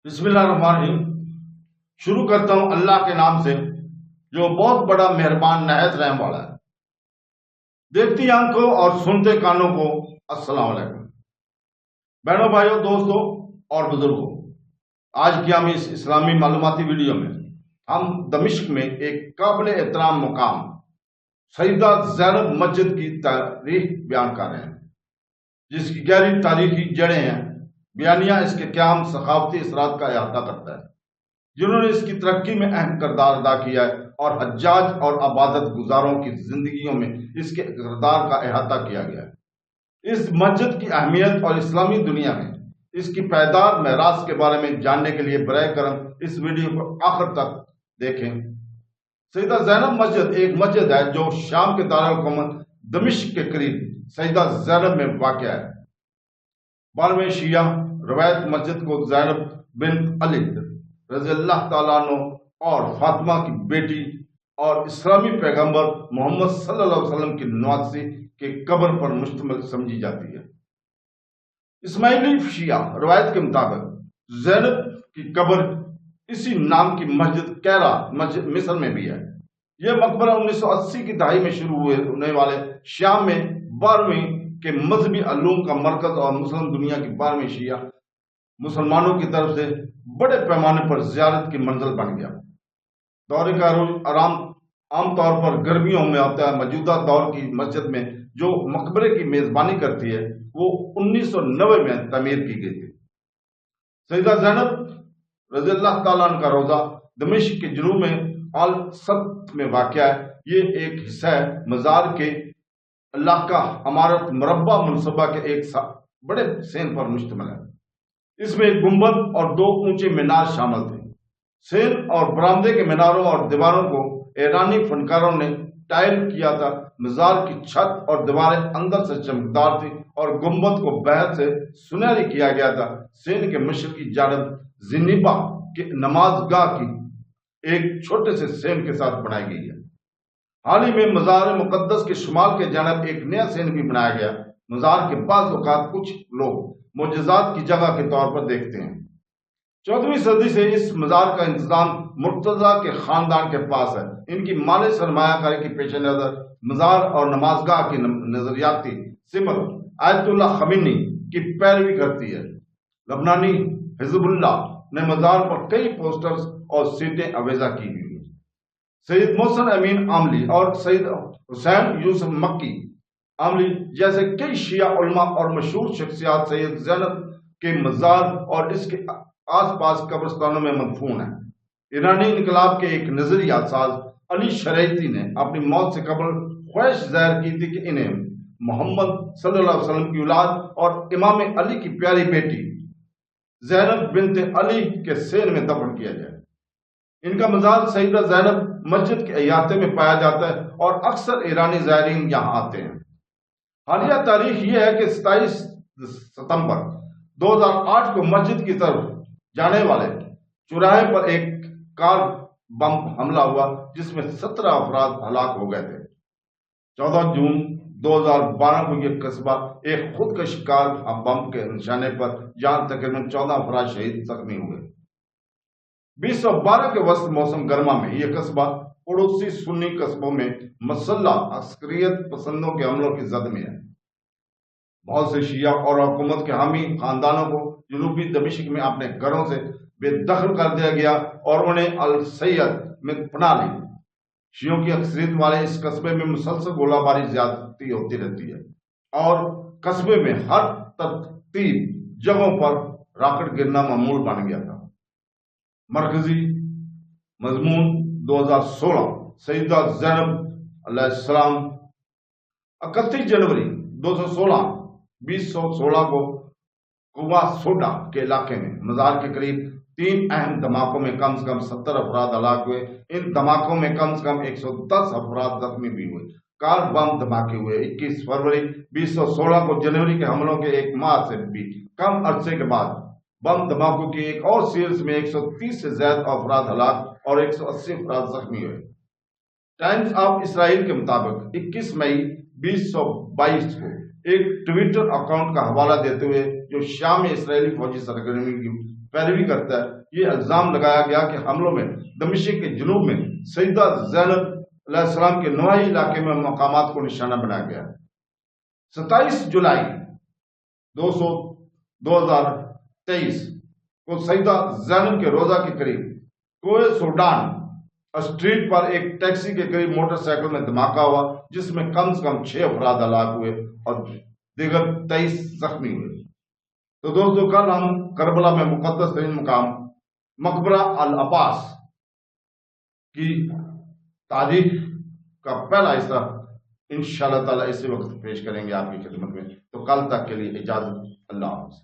بسم اللہ الرحمن الرحیم۔ شروع کرتا ہوں اللہ کے نام سے جو بہت بڑا مہربان نہایت رحم والا ہے۔ دیکھتی آنکھوں اور سنتے کانوں کو السلام علیکم۔ بہنوں بھائیوں، دوستوں اور بزرگوں، آج کی ہم اس اسلامی معلوماتی ویڈیو میں ہم دمشق میں ایک قابل احترام مقام سیدہ زینب مسجد کی تاریخ بیان کر رہے ہیں، جس کی گہری تاریخی جڑیں ہیں۔ بیانیہ اس کے قیام ثقافتی اثرات کا احاطہ کرتا ہے، جنہوں نے اس کی ترقی میں اہم کردار ادا کیا ہے، اور حجاج اور عبادت گزاروں کی زندگیوں میں اس کے کردار کا احاطہ کیا گیا ہے۔ اس مسجد کی اہمیت اور اسلامی دنیا میں اس کی پائیدار میراث کے بارے میں جاننے کے لیے براہ کرم اس ویڈیو کو آخر تک دیکھیں۔ سیدہ زینب مسجد ایک مسجد ہے جو شام کے دارالحکومت دمشق کے قریب سیدہ زینب میں واقع ہے۔ 12ویں شیعہ روایت مسجد کو زینب بنت علی رضی اللہ تعالیٰ عنہ اور فاطمہ کی بیٹی اور اسلامی پیغمبر محمد صلی اللہ علیہ وسلم کی نوازی کے قبر پر مشتمل سمجھی جاتی ہے۔ اسماعیلی شیعہ روایت کے مطابق زینب کی قبر اسی نام کی مسجد کیرا مصر میں بھی ہے۔ یہ مقبرہ 1980 کی دہائی میں شروع ہونے والے شام میں 12ویں کے مذہبی علوم کا مرکز اور مسلم دنیا کی 12ویں شیعہ مسلمانوں کی طرف سے بڑے پیمانے پر زیارت کی منزل بن گیا۔ دورے کا روز عام طور پر گرمیوں میں ہوتا ہے۔ موجودہ دور کی مسجد میں جو مقبرے کی میزبانی کرتی ہے وہ 1990 میں تعمیر کی گئی تھی۔ سیدہ زینب رضی اللہ تعالیٰ عنہ کا روضہ دمشق کے جنوب میں آل سبت میں واقع ہے۔ یہ ایک حصہ ہے مزار کے علاقہ عمارت مربع منصوبہ کے ایک بڑے سین پر مشتمل ہے۔ اس میں ایک گنبد اور 2 اونچے مینار شامل تھے۔ سین اور برآمدے کے میناروں اور دیواروں کو ایرانی فنکاروں نے ٹائل کیا تھا۔ مزار کی چھت اور دیواریں اندر سے چمکدار تھی اور گنبد کو باہر سے سنہری کیا گیا تھا۔ سین کے مشرقی جانب زنیبا کے نماز گاہ کی ایک چھوٹے سے سین کے ساتھ بنائی گئی ہے۔ حال ہی میں مزار مقدس کے شمال کے جانب ایک نیا سین بھی بنایا گیا۔ مزار کے بعض اوقات کچھ لوگ معجزات کی جگہ کے طور پر دیکھتے ہیں۔ 14ویں صدی سے اس مزار کا انتظام مرتضیٰ کے خاندان کے پاس ہے۔ ان کی مالی سرمایہ کاری کی پیش نظر مزار اور نماز گاہ کی نظریاتی سمت آیت اللہ خمینی کی پیروی کرتی ہے۔ لبنانی حزب اللہ نے مزار پر کئی پوسٹرز اور سیٹیں آویزہ کی ہوئی ہیں۔ سید محسن امین عاملی اور سید حسین یوسف مکی عاملی جیسے کئی شیعہ علماء اور مشہور شخصیات سید زینب کے مزار اور اس کے آس پاس قبرستانوں میں مدفون ہیں۔ ایرانی انقلاب کے ایک نظریہ ساز علی شریعتی نے اپنی موت سے قبل خواہش ظاہر کی تھی کہ انہیں محمد صلی اللہ علیہ وسلم کی اولاد اور امام علی کی پیاری بیٹی زینب بنت علی کے سین میں دفن کیا جائے۔ ان کا مزار سیدہ زینب مسجد کے احاطے میں پایا جاتا ہے اور اکثر ایرانی زائرین یہاں آتے ہیں۔ حالیہ تاریخ یہ ہے کہ 27 ستمبر 2008 کو مسجد کی طرف جانے والے چوراہے پر ایک کار بم حملہ ہوا جس میں 17 افراد ہلاک ہو گئے تھے۔ 14 جون 2012 کو یہ قصبہ ایک خودکش کار بم کے نشانے پر جہاں تقریباً 14 افراد شہید زخمی ہوئے۔ 2012 کے وسط موسم گرما میں یہ قصبہ پڑوسی سنی قصبوں میں مسلح عسکریت پسندوں کے حملوں کی زد میں ہے۔ بہت سے شیعہ اور حکومت کے حامی خاندانوں کو جنوبی دمشق میں اپنے گھروں سے بے دخل کر دیا گیا اور انہیں السید میں پناہ لی۔ شیعوں کی اکثریت والے اس قصبے میں مسلسل گولہ باری زیادتی ہوتی رہتی ہے اور قصبے میں ہر ترتیب جگہوں پر راکٹ گرنا معمول بن گیا تھا۔ مرکزی مضمون 2016 سیدہ زینب علیہ السلام 31 جنوری 2016 کو قوا سوڈا کے علاقے میں مزار کے قریب 3 اہم دھماکوں میں کم سے کم 70 افراد ہلاک ہوئے۔ ان دھماکوں میں کم سے کم 110 افراد زخمی بھی ہوئے۔ کار بم دھماکے ہوئے 21 فروری 2016 کو جنوری کے حملوں کے ایک ماہ سے بھی کم عرصے کے بعد بم دھماکوں کی ایک اور سیریز میں 130 سے زیادہ افراد ہلاک اور 180 افراد زخمی ہوئے۔ ٹائمز آف اسرائیل کے مطابق 21 مئی 2022 کو ایک ٹویٹر اکاؤنٹ کا حوالہ دیتے ہوئے جو شام میں اسرائیلی فوجی سرگرمی کی پیروی کرتا ہے، یہ الزام لگایا گیا کہ حملوں میں دمشق کے جنوب میں سیدہ زینب علیہ السلام کے نواحی علاقے میں مقامات کو نشانہ بنایا گیا ہے۔ 27 جولائی 2023 کو سیدہ زینب کے روضہ کے قریب کوئے سوڈان اسٹریٹ پر ایک ٹیکسی کے قریب موٹر سائیکل میں دھماکہ ہوا، جس میں کم سے کم 6 افراد ہلاک ہوئے اور دیگر 23 زخمی ہوئے۔ تو دوستو، کل ہم کربلا میں مقدس ترین مقام مقبرہ العباس کی تاریخ کا پہلا حصہ انشاءاللہ تعالی اسی وقت پیش کریں گے آپ کی خدمت میں۔ تو کل تک کے لیے اجازت، اللہ حافظ۔